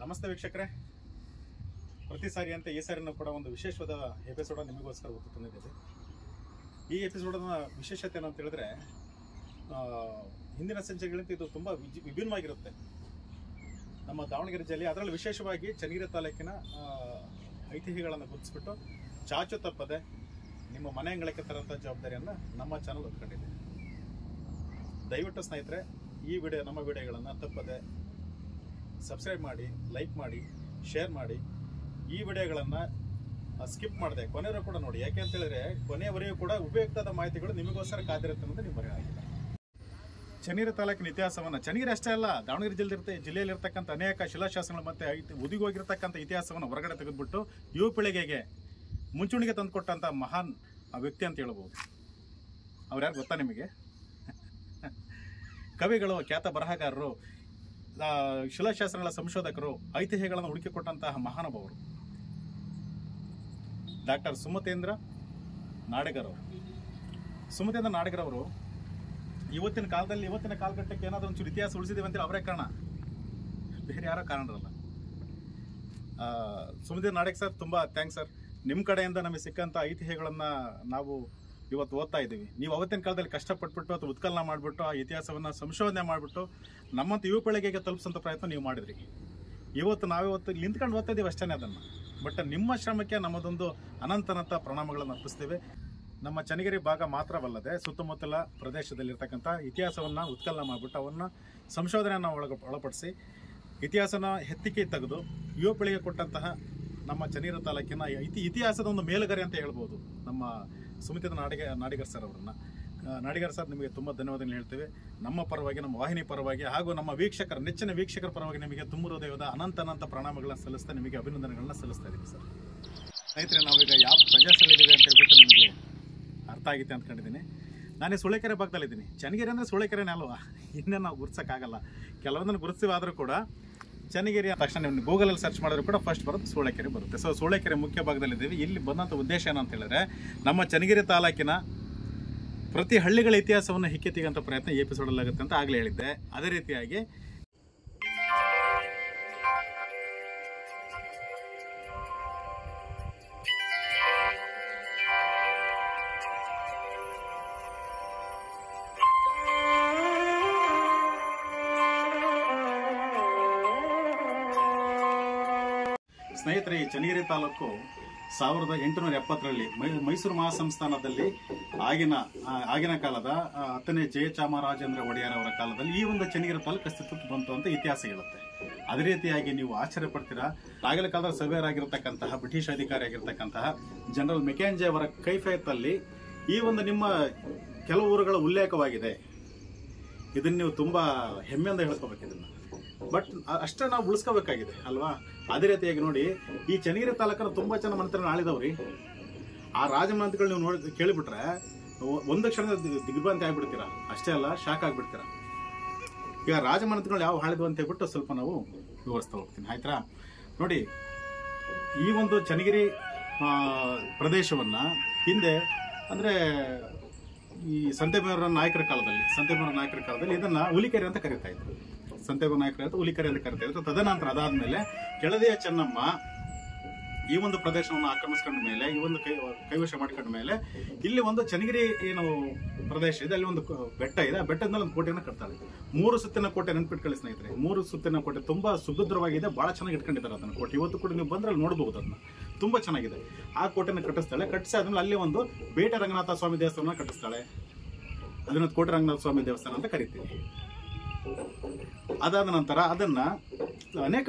ನಮಸ್ತೆ ವೀಕ್ಷಕರೇ, ಪ್ರತಿ ಸಾರಿಯಂತೆ ಈ ಸಾರಿನೂ ಕೂಡ ಒಂದು ವಿಶೇಷವಾದ ಎಪಿಸೋಡ್ ನಿಮಗೋಸ್ಕರ ತಂದಿದ್ದೇವೆ. ಈ ಎಪಿಸೋಡ್ನ ವಿಶೇಷತೆ ಏನಂತ ಹೇಳಿದ್ರೆ, ಹಿಂದಿನ ಸಂಚಿಕೆಗಳಿಂದ ಇದು ತುಂಬ ವಿಭಿನ್ನವಾಗಿರುತ್ತೆ. ನಮ್ಮ ದಾವಣಗೆರೆ ಜಿಲ್ಲೆ, ಅದರಲ್ಲಿ ವಿಶೇಷವಾಗಿ ಚನ್ನಗಿರಿ ತಾಲೂಕಿನ ಐತಿಹ್ಯಗಳನ್ನು ಗುರುತಿಸ್ಬಿಟ್ಟು ಚಾಚು ತಪ್ಪದೆ ನಿಮ್ಮ ಮನೆ ಅಂಗಳಕ್ಕೆ ತರೋಂಥ ಜವಾಬ್ದಾರಿಯನ್ನು ನಮ್ಮ ಚಾನಲ್ ಹೊತ್ಕೊಂಡಿದೆ. ದಯವಿಟ್ಟು ಸ್ನೇಹಿತರೆ, ನಮ್ಮ ವಿಡಿಯೋಗಳನ್ನು ತಪ್ಪದೆ ಸಬ್ಸ್ಕ್ರೈಬ್ ಮಾಡಿ, ಲೈಕ್ ಮಾಡಿ, ಶೇರ್ ಮಾಡಿ. ಈ ವಿಡಿಯೋಗಳನ್ನು ಸ್ಕಿಪ್ ಮಾಡಿದೆ ಕೊನೆಯವರೆಗೂ ಕೂಡ ನೋಡಿ. ಯಾಕೆ ಅಂತ ಹೇಳಿದ್ರೆ, ಕೊನೆಯವರೆಗೂ ಕೂಡ ಉಪಯುಕ್ತದ ಮಾಹಿತಿಗಳು ನಿಮಗೋಸ್ಕರ ಕಾದಿರುತ್ತೆ ಅನ್ನೋದು ನೀವು ಬರೆಯಾಗಿಲ್ಲ. ಚನ್ನಗಿರಿ ತಾಲೂಕಿನ ಇತಿಹಾಸವನ್ನು, ಚನ್ನಗಿರಿ ಅಷ್ಟೇ ಅಲ್ಲ, ದಾವಣಗೆರೆ ಜಿಲ್ಲೆಯಲ್ಲಿರ್ತಕ್ಕಂಥ ಅನೇಕ ಶಿಲಾಶಾಸನಗಳು ಮತ್ತು ಉದಿಗೋಗಿರ್ತಕ್ಕಂಥ ಇತಿಹಾಸವನ್ನು ಹೊರಗಡೆ ತೆಗೆದುಬಿಟ್ಟು ಯುವ ಪೀಳಿಗೆಗೆ ಮುಂಚೂಣಿಗೆ ತಂದುಕೊಟ್ಟಂಥ ಮಹಾನ್ ವ್ಯಕ್ತಿ ಅಂತ ಹೇಳ್ಬೋದು. ಅವ್ರು ಯಾರು ಗೊತ್ತಾ ನಿಮಗೆ? ಕವಿಗಳು, ಖ್ಯಾತ ಬರಹಗಾರರು, ಶಿಲಾಶಾಸನಗಳ ಸಂಶೋಧಕರು, ಐತಿಹ್ಯಗಳನ್ನು ಹುಡುಕಿಕೊಟ್ಟಂತಹ ಮಹಾನುಭಾವರು ಡಾಕ್ಟರ್ ಸುಮತೇಂದ್ರ ನಾಡಿಗರ್ ಅವರು. ಸುಮತೇಂದ್ರ ನಾಡಿಗರ್ ಅವರು ಇವತ್ತಿನ ಕಾಲಘಟ್ಟಕ್ಕೆ ಏನಾದರೂ ಒಂಚೂರು ಇತಿಹಾಸ ಉಳಿಸಿದ್ದೇವೆ ಅಂತೇಳಿ ಅವರೇ ಕಾರಣ, ಬೇರೆ ಯಾರೋ ಕಾರಣರಲ್ಲ. ಸುಮತೇಂದ್ರ ನಾಡಿಗರ್ ಸರ್, ತುಂಬ ಥ್ಯಾಂಕ್ಸ್ ಸರ್. ನಿಮ್ಮ ಕಡೆಯಿಂದ ನಮಗೆ ಸಿಕ್ಕಂಥ ಐತಿಹ್ಯಗಳನ್ನು ನಾವು ಇವತ್ತು ಓದ್ತಾ ಇದ್ದೀವಿ. ನೀವು ಅವತ್ತಿನ ಕಾಲದಲ್ಲಿ ಕಷ್ಟಪಟ್ಬಿಟ್ಟು ಅಥವಾ ಉತ್ಕಲನ ಮಾಡಿಬಿಟ್ಟು ಆ ಇತಿಹಾಸವನ್ನು ಸಂಶೋಧನೆ ಮಾಡಿಬಿಟ್ಟು ನಮ್ಮಂತ ಯುವ ಪೀಳಿಗೆಗೆ ತಲುಪಿಸೋಂಥ ಪ್ರಯತ್ನ ನೀವು ಮಾಡಿದ್ರಿ. ನಾವಿವತ್ತು ನಿಂತ್ಕೊಂಡು ಓದ್ತಾ ಇದ್ದೀವಿ ಅಷ್ಟೇ ಅದನ್ನು. ಬಟ್ ನಿಮ್ಮ ಶ್ರಮಕ್ಕೆ ನಮ್ಮದೊಂದು ಅನಂತ ಪ್ರಣಾಮಗಳನ್ನು ಅರ್ಪಿಸ್ತೇವೆ. ನಮ್ಮ ಚನ್ನಗಿರಿ ಭಾಗ ಮಾತ್ರವಲ್ಲದೆ ಸುತ್ತಮುತ್ತಲ ಪ್ರದೇಶದಲ್ಲಿರ್ತಕ್ಕಂಥ ಇತಿಹಾಸವನ್ನು ಉತ್ಕಲನ ಮಾಡಿಬಿಟ್ಟು ಅವನ್ನು ಸಂಶೋಧನೆಯನ್ನು ಒಳಪಡಿಸಿ ಇತಿಹಾಸನ ಎತ್ತಿಕೆ ತೆಗೆದು ಯುವ ಪೀಳಿಗೆ ಕೊಟ್ಟಂತಹ ನಮ್ಮ ಚನ್ನಗಿರಿ ತಾಲೂಕಿನ ಇತಿಹಾಸದ ಒಂದು ಮೇಲುಗರೆ ಅಂತ ಹೇಳ್ಬೋದು ನಮ್ಮ ಸುಮತೇಂದ್ರ ನಾಡಿಗರ್ ಸರ್ ಅವರನ್ನು. ನಾಡಿಗರ್ ಸರ್, ನಿಮಗೆ ತುಂಬ ಧನ್ಯವಾದಗಳು ಹೇಳ್ತೇವೆ. ನಮ್ಮ ಪರವಾಗಿ, ನಮ್ಮ ವಾಹಿನಿ ಪರವಾಗಿ ಹಾಗೂ ನಮ್ಮ ನೆಚ್ಚಿನ ವೀಕ್ಷಕರ ಪರವಾಗಿ ನಿಮಗೆ ತುಂಬ ಹೃದಯದ ಅನಂತ ಪ್ರಣಾಮಗಳನ್ನ ಸಲ್ಲಿಸ್ತಾ, ನಿಮಗೆ ಅಭಿನಂದನೆಗಳನ್ನ ಸಲ್ಲಿಸ್ತಾ ಇದ್ದೀವಿ ಸರ್. ಸ್ನೇಹಿತರೆ, ನಾವೀಗ ಯಾವ ಪ್ರಜಾಸ್ಥಳದಲ್ಲಿದ್ದೀವಿ ಅಂತ ಹೇಳ್ಬಿಟ್ಟು ನಿಮಗೆ ಅರ್ಥ ಆಗಿತ್ತೆ ಅಂದ್ಕೊಂಡಿದ್ದೀನಿ. ನಾನೇ ಸೂಳೆಕೆರೆ ಭಾಗದಲ್ಲಿದ್ದೀನಿ. ಚನ್ನಗಿರಿ ಅಂದರೆ ಸೂಳೆಕೆರೆನೇ ಅಲ್ವಾ, ಇನ್ನೇ ನಾವು ಗುರ್ಸೋಕ್ಕಾಗಲ್ಲ. ಕೆಲವೊಂದನ್ನು ಗುರುತಿಸಿ ಆದರೂ ಕೂಡ ಚನ್ನಗಿರಿ ತಕ್ಷಣ ನೀವು ಗೂಗಲಲ್ಲಿ ಸರ್ಚ್ ಮಾಡಿದ್ರು ಕೂಡ ಫಸ್ಟ್ ಬರುತ್ತೆ ಸೂಳೆಕೆರೆ ಬರುತ್ತೆ. ಸೊ ಸೂಳೆಕೆರೆ ಮುಖ್ಯ ಭಾಗದಲ್ಲಿದ್ದೀವಿ. ಇಲ್ಲಿ ಬಂದಂಥ ಉದ್ದೇಶ ಏನಂತ ಹೇಳಿದ್ರೆ, ನಮ್ಮ ಚನ್ನಗಿರಿ ತಾಲೂಕಿನ ಪ್ರತಿ ಹಳ್ಳಿಗಳ ಇತಿಹಾಸವನ್ನು ಹಿಕ್ಕಿ ತೆಗೆಯುವಂಥ ಪ್ರಯತ್ನ ಈ ಎಪಿಸೋಡಲ್ಲಿ ಆಗುತ್ತೆ ಅಂತ ಆಗಲೇ ಹೇಳಿದ್ದೆ. ಅದೇ ರೀತಿಯಾಗಿ ಸ್ನೇಹಿತರೆ, ಈ ಚನ್ನಗಿರಿ ತಾಲೂಕು 1870ರಲ್ಲಿ ಮೈಸೂರು ಮಹಾಸಂಸ್ಥಾನದಲ್ಲಿ ಆಗಿನ ಕಾಲದ 10ನೇ ಜಯಚಾಮರಾಜೇಂದ್ರ ಒಡೆಯರ್ ಅವರ ಕಾಲದಲ್ಲಿ ಈ ಒಂದು ಚನ್ನಗಿರಿ ತಾಲೂಕು ಅಸ್ತಿತ್ವಕ್ಕೆ ಬಂತು ಅಂತ ಇತಿಹಾಸ ಹೇಳುತ್ತೆ. ಅದೇ ರೀತಿಯಾಗಿ ನೀವು ಆಶ್ಚರ್ಯ ಪಡ್ತೀರಾ, ಆಗಿನ ಕಾಲದ ಸರ್ವೇರ್ ಆಗಿರತಕ್ಕಂತಹ ಬ್ರಿಟಿಷ್ ಅಧಿಕಾರಿ ಆಗಿರತಕ್ಕಂತಹ ಜನರಲ್ ಮೆಕೆಂಜೆ ಅವರ ಕೈಫೆಯತ್ತಲ್ಲಿ ಈ ಒಂದು ನಿಮ್ಮ ಕೆಲವು ಊರುಗಳ ಉಲ್ಲೇಖವಾಗಿದೆ. ಇದನ್ನ ನೀವು ತುಂಬಾ ಹೆಮ್ಮೆಯಿಂದ ಹೇಳ್ಕೋಬೇಕು ಇದನ್ನ. ಬಟ್ ಅಷ್ಟೇ ನಾವು ಉಳಿಸ್ಕೋಬೇಕಾಗಿದೆ ಅಲ್ವಾ? ಅದೇ ರೀತಿಯಾಗಿ ನೋಡಿ, ಈ ಚನ್ನಗಿರಿ ತಾಲೂಕನ್ನು ತುಂಬಾ ಜನ ಮಂತ್ರಿಗಳು ಆಳಿದವ್ರಿ. ಆ ರಾಜಮಂತ್ರಿಗಳು ನೀವು ಕೇಳಿಬಿಟ್ರೆ ಒಂದು ಕ್ಷಣದ ದಿಗ್ಭ್ರಾಂತಿ ಆಗ್ಬಿಡ್ತೀರಾ. ಅಷ್ಟೇ ಅಲ್ಲ, ಶಾಕ್ ಆಗ್ಬಿಡ್ತೀರಾ. ಈಗ ರಾಜಮಂತ್ರಿಗಳು ಯಾವ ಆಳಿದ್ವು ಅಂತ ಹೇಳ್ಬಿಟ್ಟು ಸ್ವಲ್ಪ ನಾವು ವಿವರಿಸ್ತಾ ಹೋಗ್ತೀನಿ, ಆಯ್ತಾ? ನೋಡಿ, ಈ ಒಂದು ಚನ್ನಗಿರಿ ಪ್ರದೇಶವನ್ನ ಹಿಂದೆ ಅಂದ್ರೆ ಈ ಸಂತೆಬೆನ್ನೂರ ನಾಯಕರ ಕಾಲದಲ್ಲಿ ಇದನ್ನ ಹುಲಿಕೆರೆ ಅಂತ ಕರೀತಾ ಇದ್ರು. ಸಂತೆಬೆನ್ನೂರು ನಾಯಕರು ಅಂತ ಹುಲಿಕೆರೆ ಅಂತ ಕರೀತಾ ಇದ್ರು. ತದನಂತರ ಅದಾದ್ಮೇಲೆ ಕೆಳದಿಯ ಚೆನ್ನಮ್ಮ ಈ ಒಂದು ಪ್ರದೇಶವನ್ನು ಆಕ್ರಮಿಸ್ಕೊಂಡ ಮೇಲೆ, ಈ ಒಂದು ಕೈವಶ ಮಾಡ್ಕೊಂಡ ಮೇಲೆ, ಇಲ್ಲಿ ಒಂದು ಚನ್ನಗಿರಿ ಏನು ಪ್ರದೇಶ ಇದೆ, ಅಲ್ಲಿ ಒಂದು ಬೆಟ್ಟ ಇದೆ. ಆ ಬೆಟ್ಟದ ಮೇಲೆ ಒಂದು ಕೋಟೆಯನ್ನು ಕಟ್ತಾಳೆ. 3 ಸುತ್ತಿನ ಕೋಟೆ, ನೆನ್ಪಿಟ್ಕೊಳ್ಳಿ ಸ್ನೇಹಿತರೆ. 3 ಸುತ್ತಿನ ಕೋಟೆ ತುಂಬಾ ಸುಭದ್ರವಾಗಿದೆ, ಬಹಳ ಚೆನ್ನಾಗಿ ಇಟ್ಕೊಂಡಿದ್ದಾರೆ ಅದನ್ನ ಕೋಟೆ. ಇವತ್ತು ಕೂಡ ನೀವು ಬಂದ್ರೆ ಅಲ್ಲಿ ನೋಡಬಹುದು, ಅದನ್ನ ತುಂಬಾ ಚೆನ್ನಾಗಿದೆ. ಆ ಕೋಟೆಯನ್ನು ಕಟ್ಟಿಸ್ತಾಳೆ. ಕಟ್ಟಿಸಿ ಆದ್ಮೇಲೆ ಅಲ್ಲಿ ಒಂದು ಬೇಟೆ ರಂಗನಾಥ ಸ್ವಾಮಿ ದೇವಸ್ಥಾನ ಕಟ್ಟಿಸ್ತಾಳೆ. ಅದನ್ನ ಕೋಟೆ ರಂಗನಾಥ ಸ್ವಾಮಿ ದೇವಸ್ಥಾನ ಅಂತ ಕರಿತೀವಿ. ಅದಾದ ನಂತರ ಅದನ್ನ ಅನೇಕ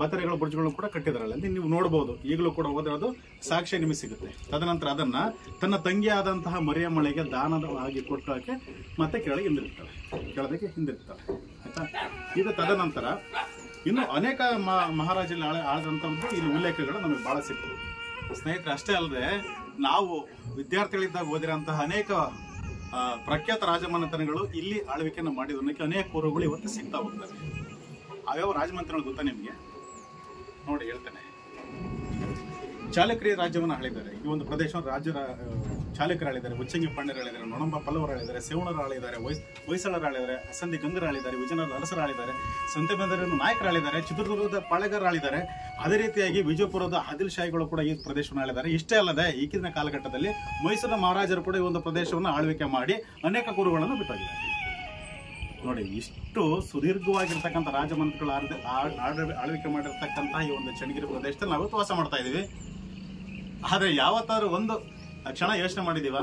ಬತ್ತರೆಗಳ ಬುರ್ಜುಗಳನ್ನು ಕೂಡ ಕಟ್ಟಿದಾರಲ್ಲ, ನೀವು ನೋಡಬಹುದು. ಈಗಲೂ ಕೂಡ ಓದಿರೋದು ಸಾಕ್ಷ್ಯ ನಿಮಗೆ ಸಿಗುತ್ತೆ. ತದನಂತರ ಅದನ್ನ ತನ್ನ ತಂಗಿಯಾದಂತಹ ಮರಿಯಮ್ಮಳಿಗೆ ದಾನವಾಗಿ ಕೊಟ್ಟಾಕೆ ಮತ್ತೆ ಕೆಳಗೆ ಹಿಂದಿರುತ್ತಾಳೆ. ಆಯ್ತಾ? ಇದು ತದನಂತರ ಇನ್ನು ಅನೇಕ ಮಹಾರಾಜಲ್ಲಿ ಆಳದಂತದ್ದು ಇಲ್ಲಿ ಉಲ್ಲೇಖಗಳು ನಮಗೆ ಬಹಳ ಸಿಗ್ತವೆ ಸ್ನೇಹಿತರೆ. ಅಷ್ಟೇ ಅಲ್ಲದೆ, ನಾವು ವಿದ್ಯಾರ್ಥಿಗಳಿದ್ದಾಗ ಓದಿರೋಂತಹ ಅನೇಕ ಪ್ರಖ್ಯಾತ ರಾಜಮನೆತನಗಳು ಇಲ್ಲಿ ಆಳ್ವಿಕೆಯನ್ನು ಮಾಡಿದಕ್ಕೆ ಅನೇಕ ಊರುಗಳು ಇವತ್ತು ಸಿಗ್ತಾ ಹೋಗ್ತವೆ. ಅವ್ಯಾವ ರಾಜಮನೆತನಗಳು ಗೊತ್ತಾ ನಿಮಗೆ? ನೋಡಿ ಹೇಳ್ತೇನೆ. ಚಾಲುಕ್ಯ ರಾಜ್ಯವನ್ನು ಆಳಿದ್ದಾರೆ. ಈ ಒಂದು ಪ್ರದೇಶವನ್ನು ಚಾಲುಕ್ಯರು ಆಳಿದ್ದಾರೆ, ಉಚ್ಚಂಗಿ ಪಂಡ್ಯರು ಆಳಿದ್ದಾರೆ, ನೊಣಂಬ ಪಲ್ಲವರು ಆಳಿದ್ದಾರೆ, ಸೇವಣರು ಆಳಿದ್ದಾರೆ, ಹೊಯ್ಸಳರು ಆಳಿದ್ದಾರೆ, ಅಸಂದಿ ಗಂಗರು ಆಳಿದ್ದಾರೆ, ವಿಜಯನಗರ ಅರಸರು ಆಳಿದ್ದಾರೆ, ಸಂತೆಬೆನ್ನೂರಿನ ನಾಯಕರು ಆಳಿದ್ದಾರೆ, ಚಿತ್ರದುರ್ಗದ ಪಾಳೆಗಾರರು ಆಳಿದ್ದಾರೆ. ಅದೇ ರೀತಿಯಾಗಿ ವಿಜಯಪುರದ ಆದಿಲ್ ಶಾಹಿಗಳು ಕೂಡ ಈ ಪ್ರದೇಶವನ್ನು ಆಳಿದ್ದಾರೆ. ಇಷ್ಟೇ ಅಲ್ಲದೆ ಈಗಿನ ಕಾಲಘಟ್ಟದಲ್ಲಿ ಮೈಸೂರಿನ ಮಹಾರಾಜರು ಕೂಡ ಈ ಒಂದು ಪ್ರದೇಶವನ್ನು ಆಳ್ವಿಕೆ ಮಾಡಿ ಅನೇಕ ಕುರುಗಳನ್ನು ಬಿಟ್ಟೋಗಿದ್ದಾರೆ. ನೋಡಿ, ಇಷ್ಟು ಸುದೀರ್ಘವಾಗಿರ್ತಕ್ಕಂಥ ರಾಜಮಂತ್ರಿಗಳು ಆಳ್ವಿಕೆ ಮಾಡಿರ್ತಕ್ಕಂಥ ಈ ಒಂದು ಚನ್ನಗಿರಿ ಪ್ರದೇಶದಲ್ಲಿ ನಾವು ವಾಸ ಮಾಡ್ತಾ ಇದೀವಿ. ಆದ್ರೆ ಯಾವತ್ತಾದ್ರೂ ಒಂದು ಕ್ಷಣ ಯೋಚನೆ ಮಾಡಿದೀವ,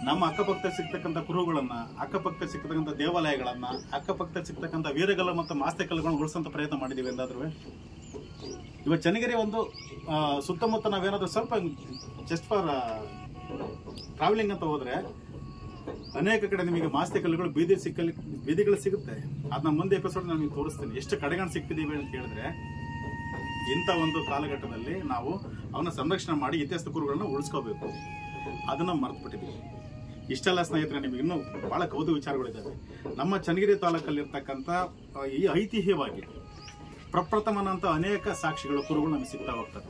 ನಮ್ಮ ಅಕ್ಕಪಕ್ಕ ಸಿಗ್ತಕ್ಕಂಥ ಕುರುಹುಗಳನ್ನ, ಅಕ್ಕಪಕ್ಕ ಸಿಗ್ತಕ್ಕಂಥ ದೇವಾಲಯಗಳನ್ನ, ಅಕ್ಕಪಕ್ಕ ಸಿಗ್ತಕ್ಕಂಥ ವೀರಗಲ್ಲು ಮತ್ತು ಮಾಸ್ತಿಕಲ್ಲುಗಳನ್ನ ಉಳಿಸಂತ ಪ್ರಯತ್ನ ಮಾಡಿದೀವಿ ಎಂದಾದ್ರೂ? ಇವತ್ತು ಚನ್ನಗಿರಿ ಒಂದು ಸುತ್ತಮುತ್ತ ನಾವೇನಾದ್ರೂ ಸ್ವಲ್ಪ ಜಸ್ಟ್ ಫಾರ್ ಟ್ರಾವೆಲಿಂಗ್ ಅಂತ ಹೋದ್ರೆ ಅನೇಕ ಕಡೆ ನಿಮಗೆ ಮಾಸ್ತಿಕಲ್ಲುಗಳು ಬೀದಿಗಳು ಸಿಗುತ್ತೆ. ಅದನ್ನ ಮುಂದೆ ಎಪಿಸೋಡ್ ನಾನು ನಿಮಗೆ ತೋರಿಸ್ತೀನಿ ಎಷ್ಟು ಕಡೆಗಳು ಸಿಗ್ತಿದೀವಿ ಅಂತ ಹೇಳಿದ್ರೆ. ಇಂಥ ಒಂದು ಕಾಲಘಟ್ಟದಲ್ಲಿ ನಾವು ಅವನ್ನ ಸಂರಕ್ಷಣೆ ಮಾಡಿ ಇತಿಹಾಸದ ಕುರುಗಳನ್ನು ಉಳಿಸ್ಕೋಬೇಕು. ಅದನ್ನ ಮರ್ತು ಬಿಟ್ಟಿದ್ದೀವಿ. ಇಷ್ಟೆಲ್ಲ ಸ್ನೇಹಿತರೆ, ನಿಮಗೆ ಇನ್ನೂ ಬಹಳ ಕೌತುಕ ವಿಚಾರಗಳಿದ್ದಾವೆ. ನಮ್ಮ ಚನ್ನಗಿರಿ ತಾಲೂಕಲ್ಲಿರ್ತಕ್ಕಂಥ ಈ ಐತಿಹ್ಯವಾಗಿ ಪ್ರಪ್ರಥಮನಂತ ಅನೇಕ ಸಾಕ್ಷಿಗಳು ಕುರುಗಳು ನಮಗೆ ಸಿಗ್ತಾ ಹೋಗ್ತದೆ.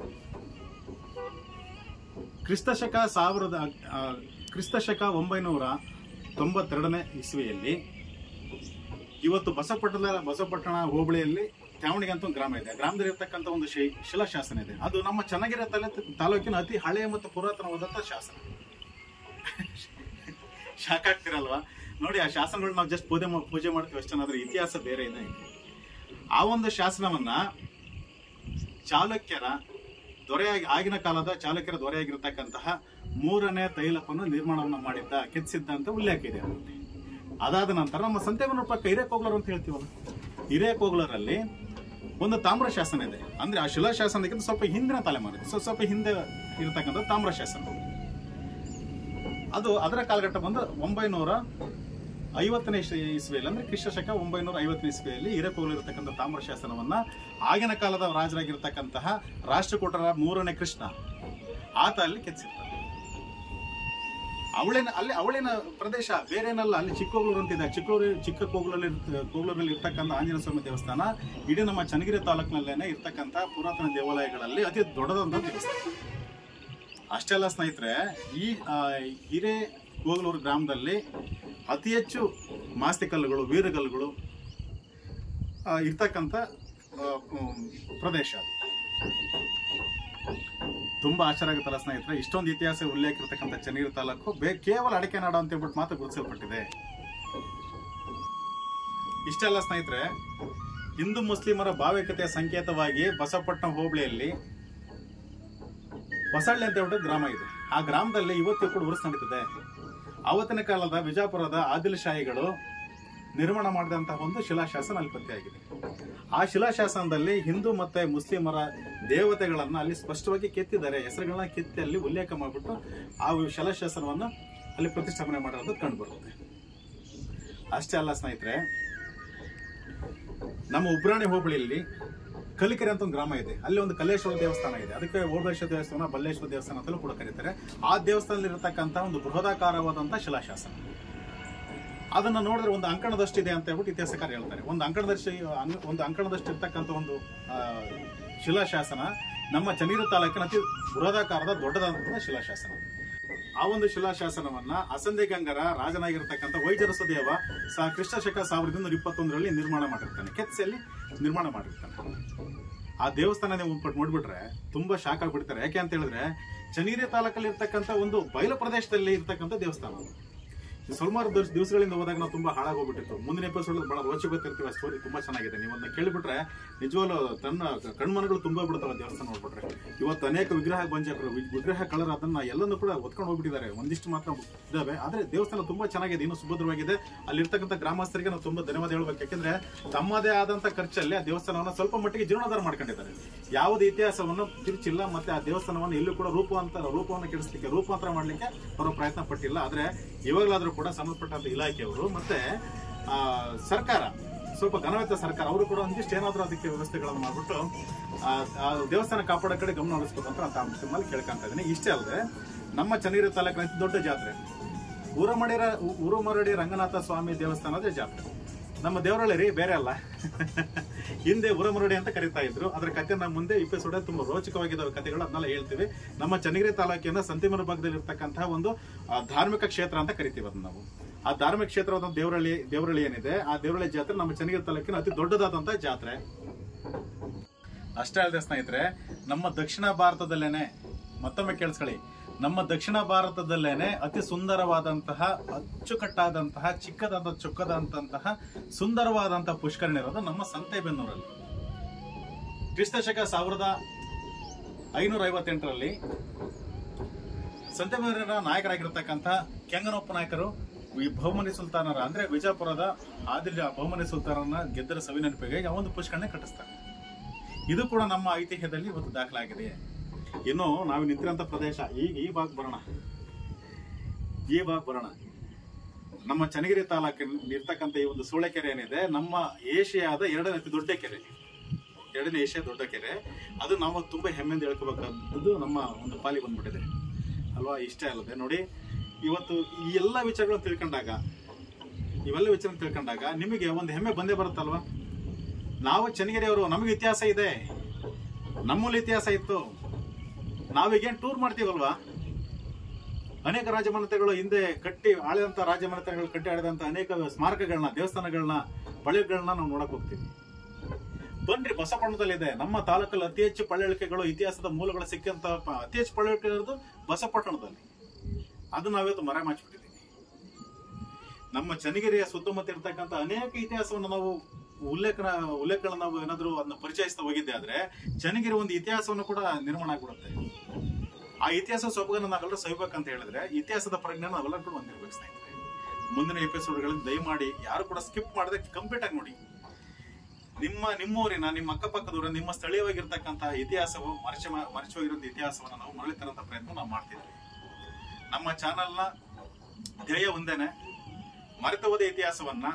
ಕ್ರಿಸ್ತಶಕ 992ನೇ ಇಸ್ವಿಯಲ್ಲಿ ಇವತ್ತು ಬಸವಪಟ್ಟಣ ಹೋಬಳಿಯಲ್ಲಿ ತ್ಯಾವಣಿಗೆ ಅಂತ ಒಂದು ಗ್ರಾಮ ಇದೆ. ಗ್ರಾಮದಲ್ಲಿ ಇರ್ತಕ್ಕಂಥ ಒಂದು ಶಿಲಾಶಾಸನ ಇದೆ. ಅದು ನಮ್ಮ ಚನ್ನಗಿರಿ ತಾಲೂಕಿನ ಅತಿ ಹಳೆಯ ಮತ್ತು ಪುರಾತನವಾದಂಥ ಶಾಸನ. ಶಾಕ್ ಆಗ್ತಿರಲ್ವಾ? ನೋಡಿ, ಆ ಶಾಸನಗಳು ನಾವು ಜಸ್ಟ್ ಪೂಜೆ ಮಾಡ್ತೀವಿ ಅಷ್ಟೇ, ಅದರ ಇತಿಹಾಸ ಬೇರೆ ಇದೆ. ಆ ಒಂದು ಶಾಸನವನ್ನ ಚಾಲುಕ್ಯರ ಆಗಿನ ಕಾಲದ ಚಾಲುಕ್ಯರ ದೊರೆಯಾಗಿರ್ತಕ್ಕಂತಹ 3ನೇ ತೈಲಪನ್ನು ನಿರ್ಮಾಣವನ್ನು ಮಾಡಿದ್ದ, ಕೆತ್ತಿಸಿದ್ದ ಅಂತ ಉಲ್ಲೇಖ ಇದೆ. ಅದಾದ ನಂತರ ನಮ್ಮ ಸಂತೆಬೆನ್ನೂರು ಪಕ್ಕ ಹಿರೇಕೋಗ್ಲರ್ ಅಂತ ಹೇಳ್ತೀವಲ್ಲ, ಹಿರೇಕೋಗ್ಲರಲ್ಲಿ ಒಂದು ತಾಮ್ರ ಶಾಸನ ಇದೆ. ಅಂದ್ರೆ ಆ ಶಿಲಾಶಾಸನಕ್ಕಿಂತ ಸ್ವಲ್ಪ ಹಿಂದಿನ ತಲೆಮಾರು, ಸ್ವಲ್ಪ ಹಿಂದೆ ಇರತಕ್ಕಂಥ ತಾಮ್ರ ಶಾಸನ. ಅದು ಅದರ ಕಾಲಘಟ್ಟ ಬಂದು 950ನೇ ಇಸ್ವಿಯಲ್ಲಿ, ಅಂದ್ರೆ ಕ್ರಿಸ್ತಶಕ 950ನೇ ಇಸ್ವಿಯಲ್ಲಿ ಹಿರೇಕೋಗ್ಲರ್ ಇರತಕ್ಕಂಥ ತಾಮ್ರ ಶಾಸನವನ್ನ ಆಗಿನ ಕಾಲದ ರಾಜರಾಗಿರ್ತಕ್ಕಂತಹ ರಾಷ್ಟ್ರಕೂಟರ 3ನೇ ಕೃಷ್ಣ ಆತ ಅಲ್ಲಿ ಕೆತ್ತಿಸಿರ್ತಾರೆ. ಅವಳಿನ ಪ್ರದೇಶ ಬೇರೇನಲ್ಲ, ಅಲ್ಲಿ ಚಿಕ್ಕೋಗ್ಲೂರು ಅಂತಿದೆ. ಚಿಕ್ಕ ಕೋಗ್ಲೂರಲ್ಲಿ ಇರ್ತಕ್ಕಂಥ ಆಂಜನೇಯ ಸ್ವಾಮಿ ದೇವಸ್ಥಾನ ಇಡೀ ನಮ್ಮ ಚನ್ನಗಿರಿ ತಾಲೂಕಿನಲ್ಲೇನೆ ಇರ್ತಕ್ಕಂಥ ಪುರಾತನ ದೇವಾಲಯಗಳಲ್ಲಿ ಅತಿ ದೊಡ್ಡದಂತ ದೇವಸ್ಥಾನ. ಅಷ್ಟೆಲ್ಲ ಸ್ನೇಹಿತರೆ, ಈ ಹಿರೇಕೋಗ್ಲೂರು ಗ್ರಾಮದಲ್ಲಿ ಅತಿ ಹೆಚ್ಚು ಮಾಸ್ತಿಕಲ್ಲುಗಳು, ವೀರಗಲ್ಲುಗಳು ಇರ್ತಕ್ಕಂಥ ಪ್ರದೇಶ. ತುಂಬಾ ಆಶ್ಚರ್ಯ ಆಗುತ್ತಲ್ಲ ಸ್ನೇಹಿತರೆ, ಇಷ್ಟೊಂದು ಇತಿಹಾಸ ಉಲ್ಲೇಖ ಇರತಕ್ಕಂಥ ಚನ್ನಗಿರಿ ತಾಲೂಕು ಕೇವಲ ಅಡಿಕೆ ನಾಡು ಅಂತ ಹೇಳ್ಬಿಟ್ಟು ಮಾತ್ರ ಗುರುತಿಸಲ್ಪಟ್ಟಿದೆ. ಇಷ್ಟೆಲ್ಲ ಸ್ನೇಹಿತರೆ, ಹಿಂದೂ ಮುಸ್ಲಿಮರ ಭಾವೈಕ್ಯತೆಯ ಸಂಕೇತವಾಗಿ ಬಸವಪಟ್ಟಣ ಹೋಬಳಿಯಲ್ಲಿ ಹೊಸಳ್ಳಿ ಅಂತ ಹೇಳ್ಬಿಟ್ಟು ಗ್ರಾಮ ಇದೆ. ಆ ಗ್ರಾಮದಲ್ಲಿ ಇವತ್ತು ಕೂಡ ಉರುಸು ನಡೀತದೆ. ಆವತ್ತಿನ ಕಾಲದ ವಿಜಯಪುರದ ಆದಿಲ್ ಶಾಹಿಗಳು ನಿರ್ಮಾಣ ಮಾಡಿದಂತಹ ಒಂದು ಶಿಲಾಶಾಸನ ಅಲ್ಲಿ ಪತ್ತೆಯಾಗಿದೆ. ಆ ಶಿಲಾಶಾಸನದಲ್ಲಿ ಹಿಂದೂ ಮತ್ತೆ ಮುಸ್ಲಿಮರ ದೇವತೆಗಳನ್ನ ಅಲ್ಲಿ ಸ್ಪಷ್ಟವಾಗಿ ಕೆತ್ತಿದ್ದಾರೆ. ಹೆಸರುಗಳನ್ನ ಕೆತ್ತಿ ಅಲ್ಲಿ ಉಲ್ಲೇಖ ಮಾಡಿಬಿಟ್ಟು ಆ ಶಿಲಾಶಾಸನವನ್ನು ಅಲ್ಲಿ ಪ್ರತಿಷ್ಠಾಪನೆ ಮಾಡಿರೋದು ಕಂಡು ಬರುತ್ತೆ. ಅಷ್ಟೇ ಅಲ್ಲ ಸ್ನೇಹಿತರೆ, ನಮ್ಮ ಉಬ್ರಾಣಿ ಹೋಬಳಿಯಲ್ಲಿ ಕಲಿಕೆರೆ ಅಂತ ಒಂದು ಗ್ರಾಮ ಇದೆ. ಅಲ್ಲಿ ಒಂದು ಕಲ್ಲೇಶ್ವರ ದೇವಸ್ಥಾನ ಇದೆ. ಅದಕ್ಕೆ ಓಬಳೇಶ್ವರ ದೇವಸ್ಥಾನ, ಬಲ್ಲೇಶ್ವರ ದೇವಸ್ಥಾನ ಅಂತಲೂ ಕೂಡ ಕರೀತಾರೆ. ಆ ದೇವಸ್ಥಾನದಲ್ಲಿ ಇರತಕ್ಕಂಥ ಒಂದು ಬೃಹದಾಕಾರವಾದಂತಹ ಶಿಲಾಶಾಸನ, ಅದನ್ನ ನೋಡಿದ್ರೆ ಒಂದು ಅಂಕಣದಷ್ಟಿದೆ ಅಂತ ಹೇಳ್ಬಿಟ್ಟು ಇತಿಹಾಸಕಾರ ಹೇಳ್ತಾರೆ. ಒಂದು ಅಂಕಣದಷ್ಟು ಇರ್ತಕ್ಕಂಥ ಒಂದು ಶಿಲಾಶಾಸನ ನಮ್ಮ ಚನ್ನಗಿರಿ ತಾಲೂಕಿನ ಅತಿ ಬೃಹದಾಕಾರದ ದೊಡ್ಡದಾದಂತಹ ಶಿಲಾಶಾಸನ. ಆ ಒಂದು ಶಿಲಾಶಾಸನವನ್ನ ಅಸಂದಿ ಗಂಗರ ರಾಜನಾಗಿರ್ತಕ್ಕಂಥ ವೈಜರಸ ದೇವ ಕ್ರಿಸ್ತಶಕ 1121ರಲ್ಲಿ ನಿರ್ಮಾಣ ಮಾಡಿರ್ತಾನೆ, ಕೆತ್ತಿಸಿಯಲ್ಲಿ ನಿರ್ಮಾಣ ಮಾಡಿರ್ತಾನೆ. ಆ ದೇವಸ್ಥಾನ ನೀವು ನೋಡ್ಬಿಟ್ರೆ ತುಂಬಾ ಶಾಕ್ ಆಗ್ಬಿಡ್ತಾರೆ. ಯಾಕೆ ಅಂತ ಹೇಳಿದ್ರೆ, ಚನ್ನಗಿರಿ ತಾಲೂಕಲ್ಲಿ ಇರ್ತಕ್ಕಂಥ ಒಂದು ಬಯಲು ಪ್ರದೇಶದಲ್ಲಿ ಇರ್ತಕ್ಕಂಥ ದೇವಸ್ಥಾನ. ಸುಮಾರು ದಿವಸಗಳಿಂದ ಹೋದಾಗ ನಾವು ತುಂಬಾ ಹಾಳಾಗೋಗ್ಬಿಟ್ಟಿತ್ತು. ಮುಂದಿನ ಎಪಿಸೋಡ್ ಬಹಳ ರೋಚಕ ಗೊತ್ತಿರ್ತೀವಿ. ಆ ಸ್ಟೋರಿ ತುಂಬಾ ಚೆನ್ನಾಗಿದೆ. ನೀವು ಅದನ್ನ ಕೇಳಿಬಿಟ್ರೆ ನಿಜವಾಗ್ಲೂ ತನ್ನ ಕಣ್ಮನಗಳು ತುಂಬಾ ಬಿಡ್ತಾವೆ ದೇವಸ್ಥಾನ ನೋಡ್ಬಿಟ್ರೆ. ಇವತ್ತು ಅನೇಕ ವಿಗ್ರಹ ಕಲರ್ ಅದನ್ನ ಎಲ್ಲನೂ ಕೂಡ ಹೊತ್ಕೊಂಡು ಹೋಗ್ಬಿಟ್ಟಿದ್ದಾರೆ. ಒಂದಿಷ್ಟು ಮಾತ್ರ ಇದಾವೆ, ಆದ್ರೆ ದೇವಸ್ಥಾನ ತುಂಬಾ ಚೆನ್ನಾಗಿದೆ, ಇನ್ನೂ ಸುಭದ್ರವಾಗಿದೆ. ಅಲ್ಲಿರ್ತಕ್ಕಂಥ ಗ್ರಾಮಸ್ಥರಿಗೆ ನಾವು ತುಂಬಾ ಧನ್ಯವಾದ ಹೇಳ್ಬೇಕು. ಯಾಕಂದ್ರೆ ತಮ್ಮದೇ ಆದಂತ ಖರ್ಚಲ್ಲಿ ಆ ದೇವಸ್ಥಾನವನ್ನು ಸ್ವಲ್ಪ ಮಟ್ಟಿಗೆ ಜೀರ್ಣೋದ್ಧಾರ ಮಾಡ್ಕೊಂಡಿದ್ದಾರೆ. ಯಾವುದೇ ಇತಿಹಾಸವನ್ನು ತಿರುಚಿಲ್ಲ, ಮತ್ತೆ ಆ ದೇವಸ್ಥಾನವನ್ನು ಎಲ್ಲೂ ಕೂಡ ರೂಪವನ್ನು ಕೆಡಿಸ್ಲಿಕ್ಕೆ, ರೂಪಾಂತರ ಮಾಡ್ಲಿಕ್ಕೆ ಅವರು ಪ್ರಯತ್ನ ಪಟ್ಟಿಲ್ಲ. ಆದ್ರೆ ಇವಾಗಲಾದ್ರೂ ಕೂಡ ಸಂಬಂಧಪಟ್ಟಂತ ಇಲಾಖೆಯವರು ಮತ್ತೆ ಸರ್ಕಾರ, ಸ್ವಲ್ಪ ಘನವೆತ್ತ ಸರ್ಕಾರ, ಅವರು ಕೂಡ ಒಂದಿಷ್ಟು ಏನಾದ್ರೂ ಅದಕ್ಕೆ ವ್ಯವಸ್ಥೆಗಳನ್ನು ಮಾಡ್ಬಿಟ್ಟು ದೇವಸ್ಥಾನ ಕಾಪಾಡೋ ಕಡೆ ಗಮನ ಹರಿಸ್ಬೇಕಂತ ಅಂತ ಕೇಳ್ಕೊಂತ ಇದ್ದೀನಿ. ಇಷ್ಟೇ ಅಲ್ಲದೆ ನಮ್ಮ ಚನ್ನಗಿರಿ ತಾಲೂಕಿನ ದೊಡ್ಡ ಜಾತ್ರೆ ಊರಮರಡಿ ರಂಗನಾಥ ಸ್ವಾಮಿ ದೇವಸ್ಥಾನದ ಜಾತ್ರೆ. ನಮ್ಮ ದೇವರಳ್ಳಿ ರೀ, ಬೇರೆ ಅಲ್ಲ. ಹಿಂದೆ ಉರಮರಡಿ ಅಂತ ಕರೀತಾ ಇದ್ರು. ಅದ್ರ ಕತೆ ನಮ್ಮ ಮುಂದೆ ಎಪಿಸೋಡ್ ತುಂಬಾ ರೋಚಕವಾಗಿದ್ದಾವೆ ಕಥೆಗಳು, ಅದನ್ನೆಲ್ಲ ಹೇಳ್ತೀವಿ. ನಮ್ಮ ಚನ್ನಗಿರಿ ತಾಲೂಕಿನ ಸಂತಿಮರ ಭಾಗದಲ್ಲಿ ಇರ್ತಕ್ಕಂತಹ ಒಂದು ಧಾರ್ಮಿಕ ಕ್ಷೇತ್ರ ಅಂತ ಕರಿತೀವಿ ಅದನ್ನ ನಾವು. ಆ ಧಾರ್ಮಿಕ ಕ್ಷೇತ್ರವಾದ ದೇವರಳ್ಳಿ ಏನಿದೆ, ಆ ದೇವರಳ್ಳಿ ಜಾತ್ರೆ ನಮ್ಮ ಚನ್ನಗಿರಿ ತಾಲೂಕಿನ ಅತಿ ದೊಡ್ಡದಾದಂತಹ ಜಾತ್ರೆ. ಅಷ್ಟೇ ಅಲ್ಲದೆ ಸ್ನೇಹಿತರೆ, ನಮ್ಮ ದಕ್ಷಿಣ ಭಾರತದಲ್ಲೇನೆ, ಮತ್ತೊಮ್ಮೆ ಕೇಳಿಸ್ಕೊಳ್ಳಿ, ನಮ್ಮ ದಕ್ಷಿಣ ಭಾರತದಲ್ಲೇನೆ ಅತಿ ಸುಂದರವಾದಂತಹ, ಅಚ್ಚುಕಟ್ಟಾದಂತಹ, ಚೊಕ್ಕದಂತಹ ಸುಂದರವಾದಂತಹ ಪುಷ್ಕರಣಿ ಇರೋದು ನಮ್ಮ ಸಂತೆಬೆನ್ನೂರಲ್ಲಿ. ಕ್ರಿಸ್ತಶಕ 1558ರಲ್ಲಿ ಸಂತೆಬೆನ್ನೂರಿನ ನಾಯಕರಾಗಿರ್ತಕ್ಕಂಥ ಕೆಂಗನೊಪ್ಪ ನಾಯಕರು ಬಹುಮನಿ ಸುಲ್ತಾನರ ಅಂದ್ರೆ ವಿಜಯಪುರದ ಆದಿಲ್ ಬಹುಮನಿ ಸುಲ್ತಾನರನ್ನ ಗೆದ್ದರ ಸವಿನೆನಪಿಗೆ ಒಂದು ಪುಷ್ಕರಣಿ ಕಟ್ಟಿಸ್ತಾರೆ. ಇದು ಕೂಡ ನಮ್ಮ ಐತಿಹ್ಯದಲ್ಲಿ ಇವತ್ತು ದಾಖಲಾಗಿದೆ. ಇನ್ನು ನಾವು ನಿಂತಿರಂತ ಪ್ರದೇಶ ಈ ಭಾಗ ಬರೋಣ. ನಮ್ಮ ಚನ್ನಗಿರಿ ತಾಲೂಕಿನ ಇರ್ತಕ್ಕಂಥ ಈ ಒಂದು ಸೂಳೆಕೆರೆ ಏನಿದೆ, ನಮ್ಮ ಏಷ್ಯಾದ ಎರಡನೇ ಅತಿ ದೊಡ್ಡ ಕೆರೆ, ಎರಡನೇ ಏಷ್ಯಾ ದೊಡ್ಡ ಕೆರೆ. ಅದು ನಾವು ತುಂಬಾ ಹೆಮ್ಮೆಯಿಂದ ಹೇಳ್ಕೋಬೇಕಾದದ್ದು ನಮ್ಮ ಒಂದು ಪಾಲಿ ಬಂದ್ಬಿಟ್ಟಿದೆ ಅಲ್ವಾ. ಇಷ್ಟೇ ಅಲ್ಲದೆ ನೋಡಿ, ಇವತ್ತು ಈ ಎಲ್ಲ ವಿಚಾರಗಳನ್ನು ತಿಳ್ಕೊಂಡಾಗ ನಿಮಗೆ ಒಂದು ಹೆಮ್ಮೆ ಬಂದೇ ಬರುತ್ತಲ್ವಾ. ನಾವು ಚನ್ನಗಿರಿಯವರು, ನಮಗೆ ಇತಿಹಾಸ ಇದೆ, ನಮ್ಮಲ್ಲಿ ಇತಿಹಾಸ ಇತ್ತು. ನಾವೀಗೇನು ಟೂರ್ ಮಾಡ್ತೀವಲ್ವಾ, ಅನೇಕ ರಾಜಮನೆತಗಳು ಹಿಂದೆ ಕಟ್ಟಿ ಆಳಿದಂತ ರಾಜಮನೆತಗಳು ಕಟ್ಟಿ ಆಳಿದಂತ ಅನೇಕ ಸ್ಮಾರಕಗಳನ್ನ, ದೇವಸ್ಥಾನಗಳನ್ನ, ಪಳ್ಳಿಗಳನ್ನ ನಾವು ನೋಡಕ್ ಹೋಗ್ತೀವಿ. ಬನ್ರಿ, ಬಸಪಟ್ಟಣದಲ್ಲಿದೆ. ನಮ್ಮ ತಾಲೂಕಲ್ಲಿ ಅತಿ ಹೆಚ್ಚು ಪಳ್ಳಿಳಿಕೆಗಳು, ಇತಿಹಾಸದ ಮೂಲಗಳು ಸಿಕ್ಕಂತ ಅತಿ ಹೆಚ್ಚು ಪಳ್ಳಿಳಿಕೆ ಇರೋದು ಬಸಪಟ್ಟಣದಲ್ಲಿ. ಅದು ನಾವಿವತ್ತು ಮರೆಮಾಚಿಬಿಟ್ಟಿದ್ದೀವಿ. ನಮ್ಮ ಚನ್ನಗಿರಿಯ ಸುತ್ತಮುತ್ತ ಇರ್ತಕ್ಕಂಥ ಅನೇಕ ಇತಿಹಾಸವನ್ನು ನಾವು ಉಲ್ಲೇಖಗಳನ್ನ ನಾವು ಏನಾದ್ರು ಅದನ್ನ ಪರಿಚಯಿಸ್ತಾ ಹೋಗಿದ್ದೆ ಆದ್ರೆ ಚನ್ನಗಿರಿ ಒಂದು ಇತಿಹಾಸವನ್ನು ಕೂಡ ನಿರ್ಮಾಣ ಆಗ್ಬಿಡುತ್ತೆ. ಆ ಇತಿಹಾಸ ಸೊಬಗನ್ನು ನಾವೆಲ್ಲರೂ ಸವಿಬೇಕಂತ ಹೇಳಿದ್ರೆ ಇತಿಹಾಸದ ಪ್ರಜ್ಞೆನ ನಾವೆಲ್ಲರೂ ಕೂಡ ಹೊಂದಿರ್ಬೇಕು ಸ್ನೇಹಿತರೆ. ಮುಂದಿನ ಎಪಿಸೋಡ್ಗಳಲ್ಲಿ ದಯಮಾಡಿ ಯಾರು ಕೂಡ ಸ್ಕಿಪ್ ಮಾಡದೆ ಕಂಪ್ಲೀಟ್ ಆಗಿ ನೋಡಿ. ನಿಮ್ಮೂರಿನ, ನಿಮ್ಮ ಅಕ್ಕಪಕ್ಕದೂರ, ನಿಮ್ಮ ಸ್ಥಳೀಯವಾಗಿರ್ತಕ್ಕಂತಹ ಇತಿಹಾಸವು ಮರೆಚೋಗಿರೋ ಇತಿಹಾಸವನ್ನು ನಾವು ಮರಳಿ ತರಂತ ಪ್ರಯತ್ನ ನಾವು ಮಾಡ್ತಿದ್ವಿ. ನಮ್ಮ ಚಾನೆಲ್ನ ಧ್ಯೇಯ ಒಂದೇನೆ, ಮರೆತು ಹೋದ ಇತಿಹಾಸವನ್ನ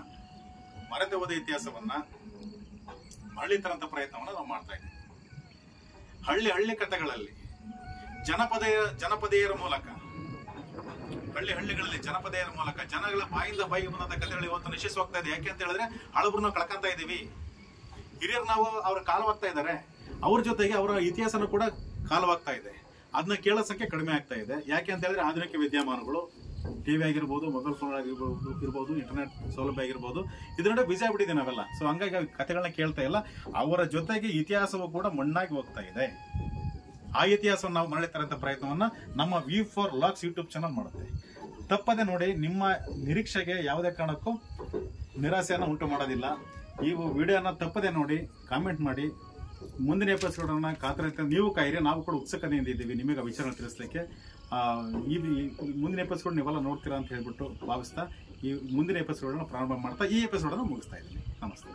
ಮರಳಿ ತರಂತ ಪ್ರಯತ್ನವನ್ನು ನಾವು ಮಾಡ್ತಾ ಇದ್ದೀವಿ. ಹಳ್ಳಿ ಕಥೆಗಳಲ್ಲಿ ಜನಪದೀಯರ ಮೂಲಕ, ಹಳ್ಳಿಗಳಲ್ಲಿ ಜನಪದೀಯರ ಮೂಲಕ ಜನಗಳ ಬಾಯಿಂದ ಬಾಯಿಗೆ ಬಂದಂತ ಕಥೆಗಳು ಇವತ್ತು ನಶಿಸೋಗ್ತಾ ಇದೆ. ಯಾಕೆ ಅಂತ ಹೇಳಿದ್ರೆ ಹಳಬ್ರು ನಾವು ಕಳ್ಕೊಂತ ಇದೀವಿ. ಹಿರಿಯರು ನಾವು ಅವ್ರ ಕಾಲವಾಗ್ತಾ ಇದ್ದಾರೆ, ಅವ್ರ ಜೊತೆಗೆ ಅವರ ಇತಿಹಾಸನೂ ಕೂಡ ಕಾಲವಾಗ್ತಾ ಇದೆ. ಅದನ್ನ ಕೇಳೋ ಸಂಖ್ಯೆ ಕಡಿಮೆ ಆಗ್ತಾ ಇದೆ. ಯಾಕೆ ಅಂತ ಹೇಳಿದ್ರೆ ಆಧುನಿಕ ವಿದ್ಯಮಾನಗಳು, ಟಿವಿ ಆಗಿರ್ಬೋದು, ಮೊಬೈಲ್ ಫೋನ್ ಆಗಿರ್ಬೋದು, ಇಂಟರ್ನೆಟ್ ಸೌಲಭ್ಯ ಆಗಿರ್ಬೋದು, ಇದರಿಂದ ಬಿಸಿ ಆಗ್ಬಿಟ್ಟಿದೆ ನಾವೆಲ್ಲ. ಸೊ ಹಂಗಾಗಿ ಕಥೆಗಳನ್ನ ಕೇಳ್ತಾ ಇಲ್ಲ. ಅವರ ಜೊತೆಗೆ ಇತಿಹಾಸವೂ ಕೂಡ ಮಣ್ಣಾಗಿ ಹೋಗ್ತಾ ಇದೆ. ಆ ಇತಿಹಾಸವನ್ನು ನಾವು ಮರಳಿ ತರಂತ ಪ್ರಯತ್ನವನ್ನ ನಮ್ಮ V4 Vlogs ಯೂಟ್ಯೂಬ್ ಚಾನಲ್ ಮಾಡುತ್ತೆ. ತಪ್ಪದೆ ನೋಡಿ. ನಿಮ್ಮ ನಿರೀಕ್ಷೆಗೆ ಯಾವುದೇ ಕಾರಣಕ್ಕೂ ನಿರಾಸೆಯನ್ನು ಉಂಟು ಮಾಡೋದಿಲ್ಲ. ಈ ವಿಡಿಯೋನ ತಪ್ಪದೆ ನೋಡಿ, ಕಾಮೆಂಟ್ ಮಾಡಿ. ಮುಂದಿನ ಎಪಿಸೋಡನ್ನ ಕಾತರತೆ ನೀವು ಕಾಯಿರಿ. ನಾವು ಕೂಡ ಉತ್ಸುಕತೆಯಿಂದ ಇದ್ದೀವಿ ನಿಮಗೆ ವಿಚಾರ ತಿಳಿಸ್ಲಿಕ್ಕೆ. ಈ ಮುಂದಿನ ಎಪಿಸೋಡ್ ನೀವೆಲ್ಲ ನೋಡ್ತೀರಾ ಅಂತ ಹೇಳ್ಬಿಟ್ಟು ಭಾವಿಸ್ತಾ ಈ ಮುಂದಿನ ಎಪಿಸೋಡನ್ನು ಪ್ರಾರಂಭ ಮಾಡ್ತಾ ಈ ಎಪಿಸೋಡನ್ನು ಮುಗಿಸ್ತಾ ಇದ್ದೀನಿ. ನಮಸ್ತೆ.